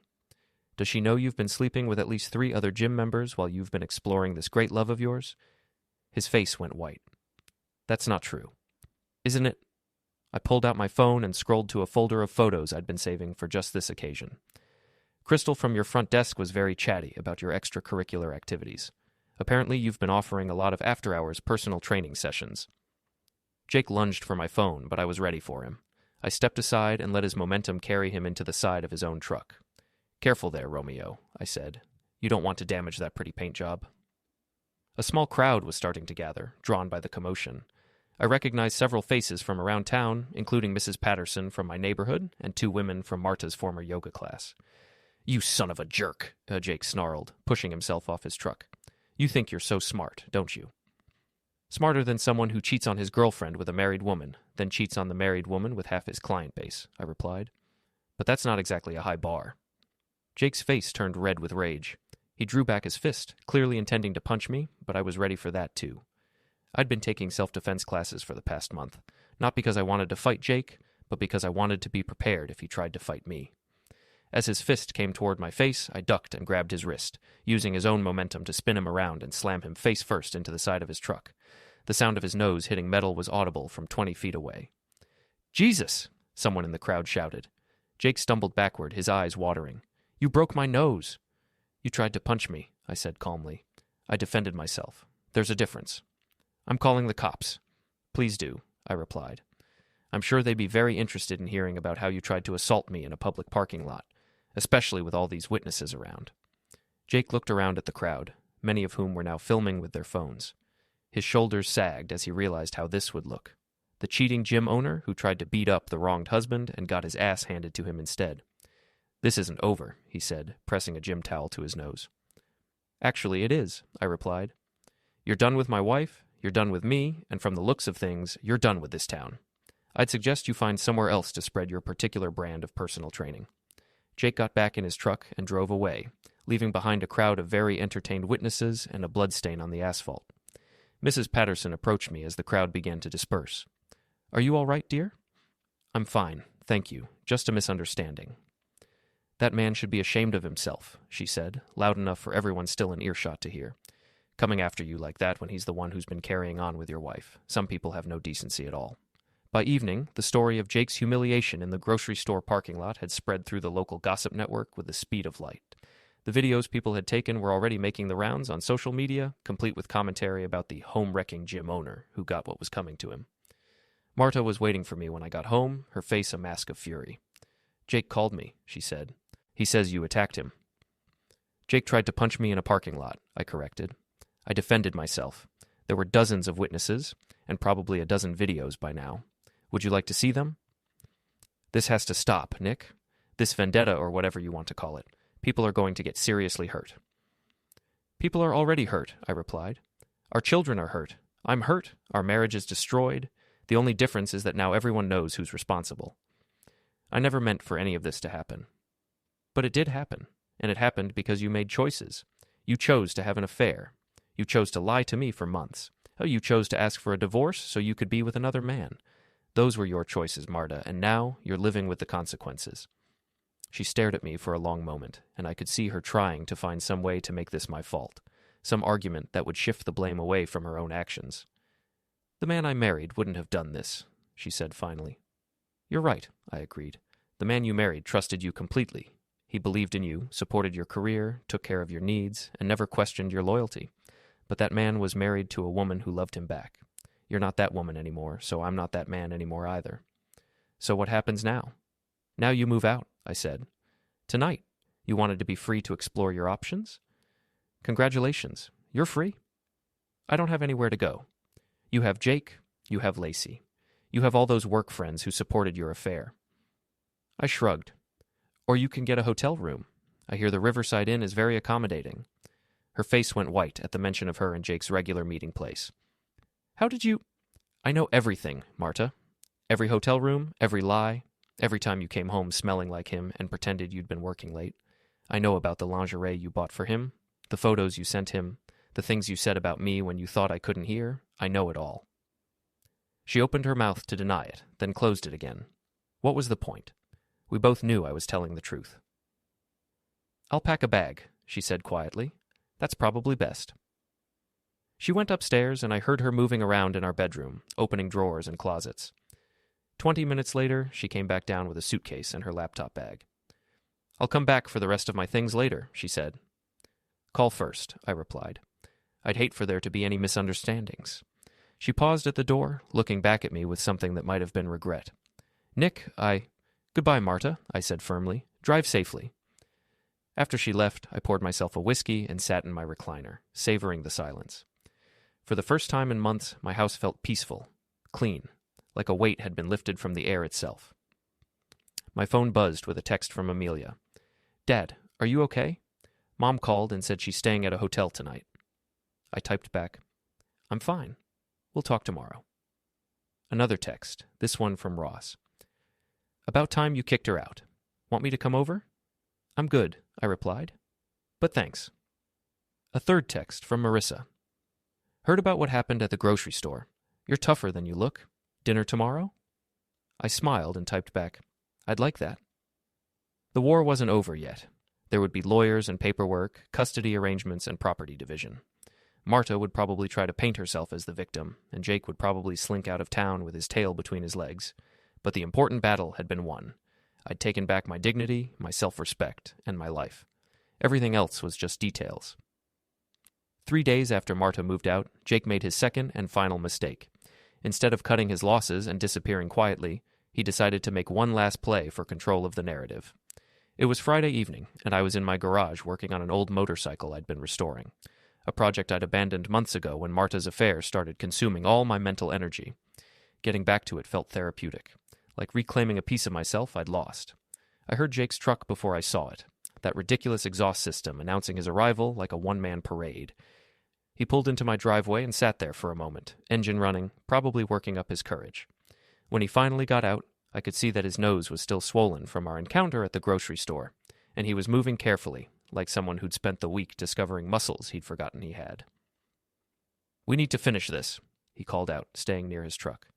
Speaker 1: Does she know you've been sleeping with at least 3 other gym members while you've been exploring this great love of yours?" His face went white. "That's not true." "Isn't it?" I pulled out my phone and scrolled to a folder of photos I'd been saving for just this occasion. "Crystal from your front desk was very chatty about your extracurricular activities. Apparently you've been offering a lot of after-hours personal training sessions." Jake lunged for my phone, but I was ready for him. I stepped aside and let his momentum carry him into the side of his own truck. "Careful there, Romeo," I said. "You don't want to damage that pretty paint job." A small crowd was starting to gather, drawn by the commotion. I recognized several faces from around town, including Mrs. Patterson from my neighborhood and 2 women from Marta's former yoga class. "You son of a jerk," Jake snarled, pushing himself off his truck. "You think you're so smart, don't you?" "Smarter than someone who cheats on his girlfriend with a married woman, then cheats on the married woman with half his client base," I replied. "But that's not exactly a high bar." Jake's face turned red with rage. He drew back his fist, clearly intending to punch me, but I was ready for that too. I'd been taking self-defense classes for the past month, not because I wanted to fight Jake, but because I wanted to be prepared if he tried to fight me. As his fist came toward my face, I ducked and grabbed his wrist, using his own momentum to spin him around and slam him face first into the side of his truck. The sound of his nose hitting metal was audible from 20 feet away. "Jesus!" someone in the crowd shouted. Jake stumbled backward, his eyes watering. "You broke my nose." "You tried to punch me," I said calmly. I defended myself. "There's a difference." "I'm calling the cops." "Please do," I replied. "I'm sure they'd be very interested in hearing about how you tried to assault me in a public parking lot, especially with all these witnesses around." Jake looked around at the crowd, many of whom were now filming with their phones. His shoulders sagged as he realized how this would look. The cheating gym owner who tried to beat up the wronged husband and got his ass handed to him instead. "This isn't over," he said, pressing a gym towel to his nose. "Actually, it is," I replied. "You're done with my wife, you're done with me, and from the looks of things, you're done with this town. I'd suggest you find somewhere else to spread your particular brand of personal training." Jake got back in his truck and drove away, leaving behind a crowd of very entertained witnesses and a bloodstain on the asphalt. Mrs. Patterson approached me as the crowd began to disperse. "Are you all right, dear?" "I'm fine, thank you. Just a misunderstanding." That man should be ashamed of himself, she said, loud enough for everyone still in earshot to hear. Coming after you like that when he's the one who's been carrying on with your wife. Some people have no decency at all. By evening, the story of Jake's humiliation in the grocery store parking lot had spread through the local gossip network with the speed of light. The videos people had taken were already making the rounds on social media, complete with commentary about the home-wrecking gym owner who got what was coming to him. Marta was waiting for me when I got home, her face a mask of fury. Jake called me, she said. He says you attacked him. Jake tried to punch me in a parking lot, I corrected. I defended myself. There were dozens of witnesses, and probably a dozen videos by now. Would you like to see them? This has to stop, Nick. This vendetta, or whatever you want to call it. People are going to get seriously hurt. People are already hurt, I replied. Our children are hurt. I'm hurt. Our marriage is destroyed. The only difference is that now everyone knows who's responsible. I never meant for any of this to happen. But it did happen, and it happened because you made choices. You chose to have an affair. You chose to lie to me for months. Oh, you chose to ask for a divorce so you could be with another man. Those were your choices, Marta, and now you're living with the consequences. She stared at me for a long moment, and I could see her trying to find some way to make this my fault, some argument that would shift the blame away from her own actions. The man I married wouldn't have done this, she said finally. You're right, I agreed. The man you married trusted you completely. He believed in you, supported your career, took care of your needs, and never questioned your loyalty. But that man was married to a woman who loved him back. You're not that woman anymore, so I'm not that man anymore either. So what happens now? Now you move out, I said. Tonight. You wanted to be free to explore your options? Congratulations. You're free. I don't have anywhere to go. You have Jake. You have Lacey. You have all those work friends who supported your affair. I shrugged. Or you can get a hotel room. I hear the Riverside Inn is very accommodating. Her face went white at the mention of her and Jake's regular meeting place. How did you... I know everything, Marta. Every hotel room, every lie, every time you came home smelling like him and pretended you'd been working late. I know about the lingerie you bought for him, the photos you sent him, the things you said about me when you thought I couldn't hear. I know it all. She opened her mouth to deny it, then closed it again. What was the point? We both knew I was telling the truth. I'll pack a bag, she said quietly. That's probably best. She went upstairs, and I heard her moving around in our bedroom, opening drawers and closets. 20 minutes later, she came back down with a suitcase and her laptop bag. I'll come back for the rest of my things later, she said. Call first, I replied. I'd hate for there to be any misunderstandings. She paused at the door, looking back at me with something that might have been regret. Nick, Goodbye, Marta, I said firmly. Drive safely. After she left, I poured myself a whiskey and sat in my recliner, savoring the silence. For the first time in months, my house felt peaceful, clean, like a weight had been lifted from the air itself. My phone buzzed with a text from Amelia. Dad, are you okay? Mom called and said she's staying at a hotel tonight. I typed back, I'm fine. We'll talk tomorrow. Another text, this one from Ross. About time you kicked her out. Want me to come over? I'm good, I replied. But thanks. A third text from Marissa. Heard about what happened at the grocery store. You're tougher than you look. Dinner tomorrow? I smiled and typed back, I'd like that. The war wasn't over yet. There would be lawyers and paperwork, custody arrangements, and property division. Marta would probably try to paint herself as the victim, and Jake would probably slink out of town with his tail between his legs. But the important battle had been won. I'd taken back my dignity, my self-respect, and my life. Everything else was just details. 3 days after Marta moved out, Jake made his second and final mistake. Instead of cutting his losses and disappearing quietly, he decided to make one last play for control of the narrative. It was Friday evening, and I was in my garage working on an old motorcycle I'd been restoring, a project I'd abandoned months ago when Marta's affair started consuming all my mental energy. Getting back to it felt therapeutic, like reclaiming a piece of myself I'd lost. I heard Jake's truck before I saw it, that ridiculous exhaust system announcing his arrival like a one-man parade. He pulled into my driveway and sat there for a moment, engine running, probably working up his courage. When he finally got out, I could see that his nose was still swollen from our encounter at the grocery store, and he was moving carefully, like someone who'd spent the week discovering muscles he'd forgotten he had. We need to finish this, he called out, staying near his truck.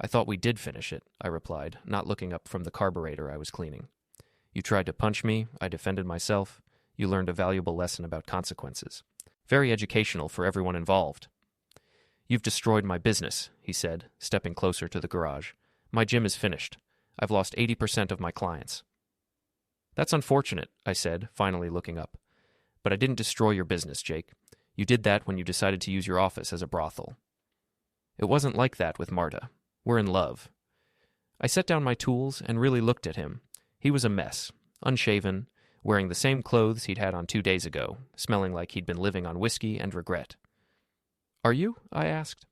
Speaker 1: I thought we did finish it, I replied, not looking up from the carburetor I was cleaning. You tried to punch me, I defended myself. You learned a valuable lesson about consequences. Very educational for everyone involved. You've destroyed my business, he said, stepping closer to the garage. My gym is finished. I've lost 80% of my clients. That's unfortunate, I said, finally looking up. But I didn't destroy your business, Jake. You did that when you decided to use your office as a brothel. It wasn't like that with Marta. We're in love. I set down my tools and really looked at him. He was a mess, unshaven, wearing the same clothes he'd had on 2 days ago, smelling like he'd been living on whiskey and regret. Are you? I asked.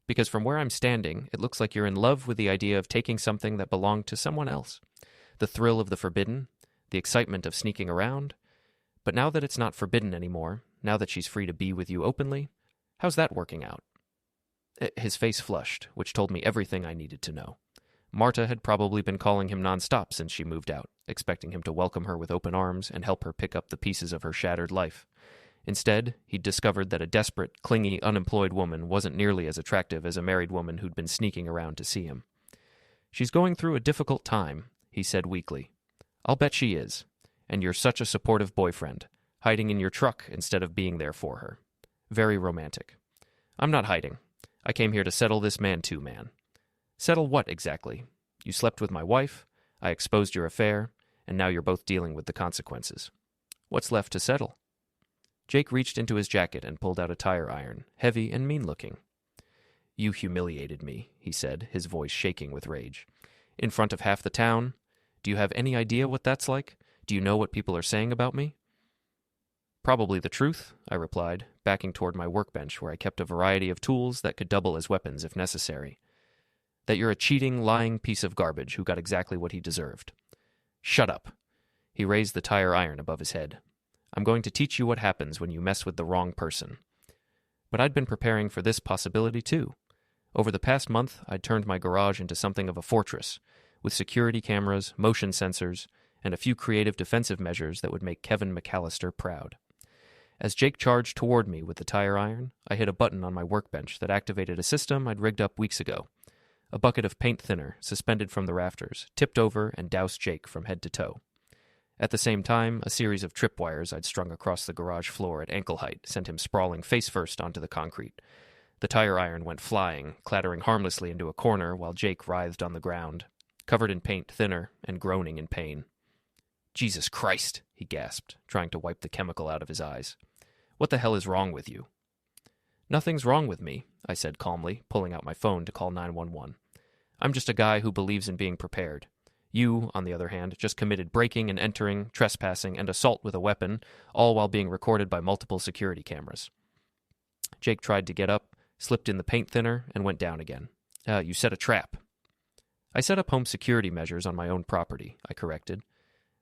Speaker 1: Because from where I'm standing, it looks like you're in love with the idea of taking something that belonged to someone else. The thrill of the forbidden, the excitement of sneaking around. But now that it's not forbidden anymore, now that she's free to be with you openly, how's that working out? His face flushed, which told me everything I needed to know. Marta had probably been calling him nonstop since she moved out, expecting him to welcome her with open arms and help her pick up the pieces of her shattered life. Instead, he'd discovered that a desperate, clingy, unemployed woman wasn't nearly as attractive as a married woman who'd been sneaking around to see him. She's going through a difficult time, he said weakly. I'll bet she is. And you're such a supportive boyfriend, hiding in your truck instead of being there for her. Very romantic. I'm not hiding. I came here to settle this man-to-man. Settle what, exactly? You slept with my wife, I exposed your affair, and now you're both dealing with the consequences. What's left to settle? Jake reached into his jacket and pulled out a tire iron, heavy and mean-looking. You humiliated me, he said, his voice shaking with rage. In front of half the town? Do you have any idea what that's like? Do you know what people are saying about me? Probably the truth, I replied, backing toward my workbench where I kept a variety of tools that could double as weapons if necessary. That you're a cheating, lying piece of garbage who got exactly what he deserved. Shut up. He raised the tire iron above his head. I'm going to teach you what happens when you mess with the wrong person. But I'd been preparing for this possibility too. Over the past month, I'd turned my garage into something of a fortress, with security cameras, motion sensors, and a few creative defensive measures that would make Kevin McAllister proud. As Jake charged toward me with the tire iron, I hit a button on my workbench that activated a system I'd rigged up weeks ago. A bucket of paint thinner, suspended from the rafters, tipped over and doused Jake from head to toe. At the same time, a series of tripwires I'd strung across the garage floor at ankle height sent him sprawling face first onto the concrete. The tire iron went flying, clattering harmlessly into a corner while Jake writhed on the ground, covered in paint thinner and groaning in pain. Jesus Christ, he gasped, trying to wipe the chemical out of his eyes. What the hell is wrong with you? Nothing's wrong with me, I said calmly, pulling out my phone to call 911. I'm just a guy who believes in being prepared. You, on the other hand, just committed breaking and entering, trespassing, and assault with a weapon, all while being recorded by multiple security cameras. Jake tried to get up, slipped in the paint thinner, and went down again. You set a trap. I set up home security measures on my own property, I corrected.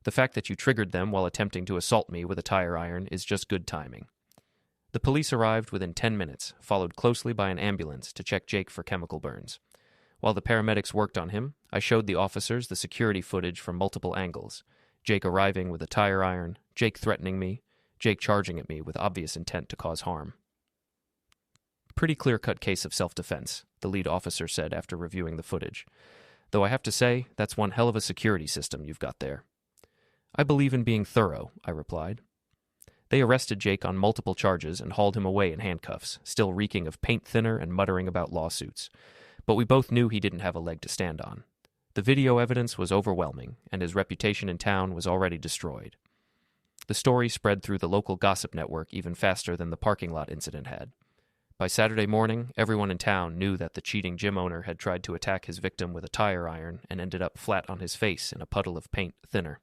Speaker 1: The fact that you triggered them while attempting to assault me with a tire iron is just good timing. The police arrived within 10 minutes, followed closely by an ambulance to check Jake for chemical burns. While the paramedics worked on him, I showed the officers the security footage from multiple angles. Jake arriving with a tire iron, Jake threatening me, Jake charging at me with obvious intent to cause harm. Pretty clear-cut case of self-defense, the lead officer said after reviewing the footage. Though I have to say, that's one hell of a security system you've got there. I believe in being thorough, I replied. They arrested Jake on multiple charges and hauled him away in handcuffs, still reeking of paint thinner and muttering about lawsuits. But we both knew he didn't have a leg to stand on. The video evidence was overwhelming, and his reputation in town was already destroyed. The story spread through the local gossip network even faster than the parking lot incident had. By Saturday morning, everyone in town knew that the cheating gym owner had tried to attack his victim with a tire iron and ended up flat on his face in a puddle of paint thinner.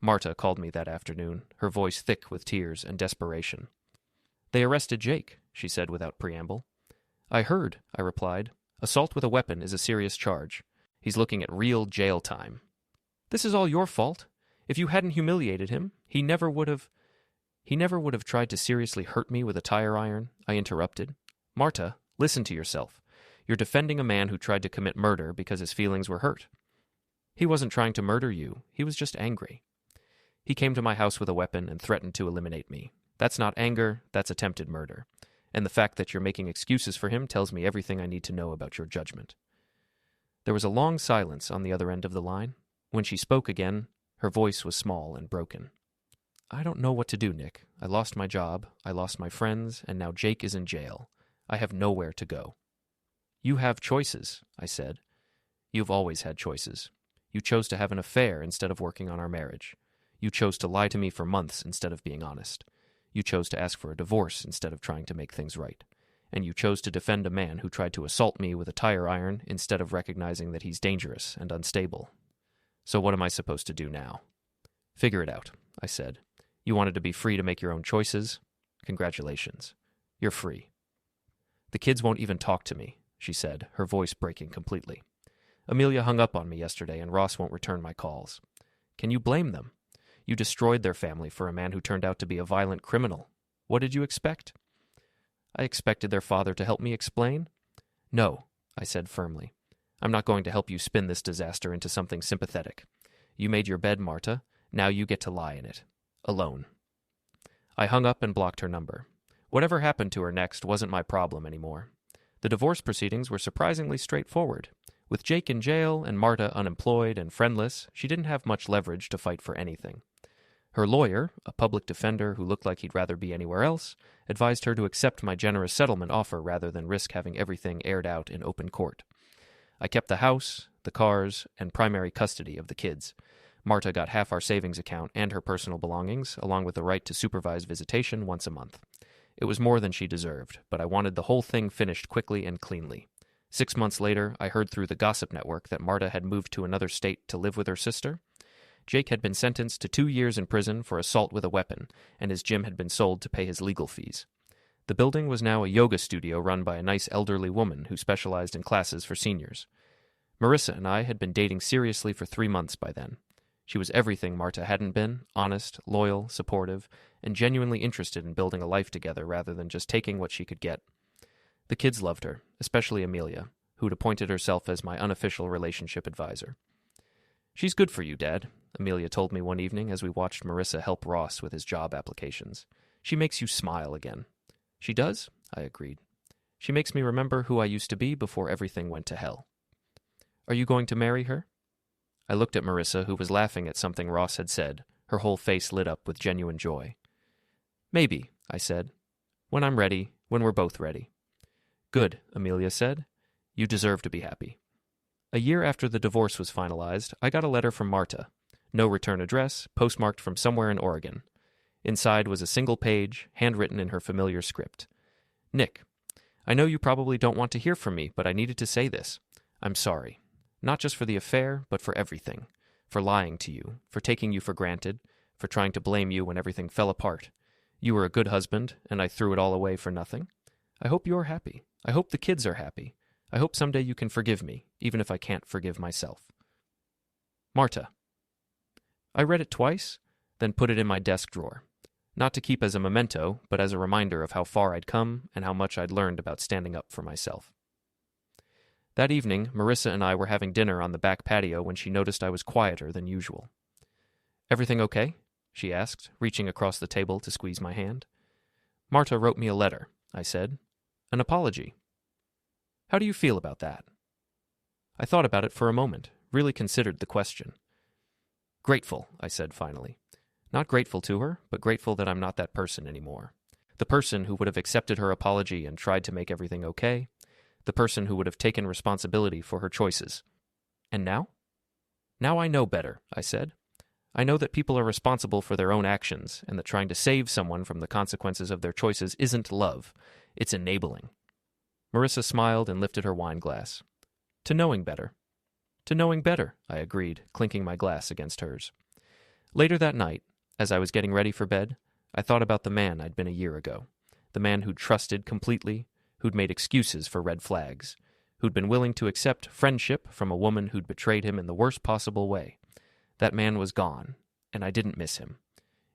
Speaker 1: Marta called me that afternoon, her voice thick with tears and desperation. They arrested Jake, she said without preamble. I heard, I replied. Assault with a weapon is a serious charge. He's looking at real jail time. This is all your fault. If you hadn't humiliated him, he never would have tried to seriously hurt me with a tire iron, I interrupted. Marta, listen to yourself. You're defending a man who tried to commit murder because his feelings were hurt. He wasn't trying to murder you. He was just angry. He came to my house with a weapon and threatened to eliminate me. That's not anger, that's attempted murder. And the fact that you're making excuses for him tells me everything I need to know about your judgment. There was a long silence on the other end of the line. When she spoke again, Her voice was small and broken. I don't know what to do, Nick. I lost my job, I lost my friends, and now Jake is in jail. I have nowhere to go. You have choices, I said. You've always had choices. You chose to have an affair instead of working on our marriage. You chose to lie to me for months instead of being honest. You chose to ask for a divorce instead of trying to make things right. And you chose to defend a man who tried to assault me with a tire iron instead of recognizing that he's dangerous and unstable. So what am I supposed to do now? Figure it out, I said. You wanted to be free to make your own choices? Congratulations. You're free. The kids won't even talk to me, she said, her voice breaking completely. Amelia hung up on me yesterday, and Ross won't return my calls. Can you blame them? You destroyed their family for a man who turned out to be a violent criminal. What did you expect? I expected their father to help me explain. No, I said firmly. I'm not going to help you spin this disaster into something sympathetic. You made your bed, Marta. Now you get to lie in it. Alone. I hung up and blocked her number. Whatever happened to her next wasn't my problem anymore. The divorce proceedings were surprisingly straightforward. With Jake in jail and Marta unemployed and friendless, she didn't have much leverage to fight for anything. Her lawyer, a public defender who looked like he'd rather be anywhere else, advised her to accept my generous settlement offer rather than risk having everything aired out in open court. I kept the house, the cars, and primary custody of the kids. Marta got half our savings account and her personal belongings, along with the right to supervise visitation once a month. It was more than she deserved, but I wanted the whole thing finished quickly and cleanly. 6 months later, I heard through the gossip network that Marta had moved to another state to live with her sister. Jake had been sentenced to 2 years in prison for assault with a weapon, and his gym had been sold to pay his legal fees. The building was now a yoga studio run by a nice elderly woman who specialized in classes for seniors. Marissa and I had been dating seriously for 3 months by then. She was everything Marta hadn't been, honest, loyal, supportive, and genuinely interested in building a life together rather than just taking what she could get. The kids loved her, especially Amelia, who'd appointed herself as my unofficial relationship advisor. She's good for you, Dad, Amelia told me one evening as we watched Marissa help Ross with his job applications. She makes you smile again. She does? I agreed. She makes me remember who I used to be before everything went to hell. Are you going to marry her? I looked at Marissa, who was laughing at something Ross had said, her whole face lit up with genuine joy. Maybe, I said. When I'm ready, when we're both ready. Good, Amelia said. You deserve to be happy. A year after the divorce was finalized, I got a letter from Marta. No return address, postmarked from somewhere in Oregon. Inside was a single page, handwritten in her familiar script. Nick, I know you probably don't want to hear from me, but I needed to say this. I'm sorry. Not just for the affair, but for everything. For lying to you, for taking you for granted, for trying to blame you when everything fell apart. You were a good husband, and I threw it all away for nothing. I hope you're happy. I hope the kids are happy. I hope someday you can forgive me, even if I can't forgive myself. Marta. I read it twice, then put it in my desk drawer. Not to keep as a memento, but as a reminder of how far I'd come and how much I'd learned about standing up for myself. That evening, Marissa and I were having dinner on the back patio when she noticed I was quieter than usual. Everything okay? She asked, reaching across the table to squeeze my hand. Marta wrote me a letter, I said. An apology. How do you feel about that? I thought about it for a moment, really considered the question. Grateful, I said finally. Not grateful to her, but grateful that I'm not that person anymore. The person who would have accepted her apology and tried to make everything okay. The person who would have taken responsibility for her choices. And now? Now I know better, I said. I know that people are responsible for their own actions, and that trying to save someone from the consequences of their choices isn't love. It's enabling. Marissa smiled and lifted her wine glass. To knowing better. To knowing better, I agreed, clinking my glass against hers. Later that night, as I was getting ready for bed, I thought about the man I'd been a year ago. The man who'd trusted completely, who'd made excuses for red flags, who'd been willing to accept friendship from a woman who'd betrayed him in the worst possible way. That man was gone, and I didn't miss him.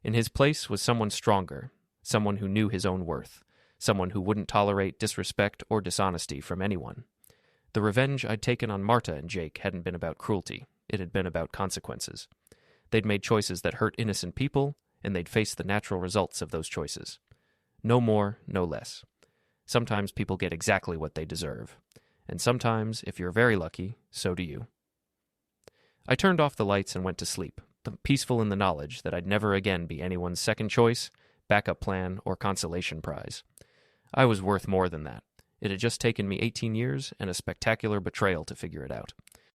Speaker 1: In his place was someone stronger, someone who knew his own worth, someone who wouldn't tolerate disrespect or dishonesty from anyone. The revenge I'd taken on Marta and Jake hadn't been about cruelty. It had been about consequences. They'd made choices that hurt innocent people, and they'd face the natural results of those choices. No more, no less. Sometimes people get exactly what they deserve. And sometimes, if you're very lucky, so do you. I turned off the lights and went to sleep, peaceful in the knowledge that I'd never again be anyone's second choice, backup plan, or consolation prize. I was worth more than that. It had just taken me 18 years and a spectacular betrayal to figure it out.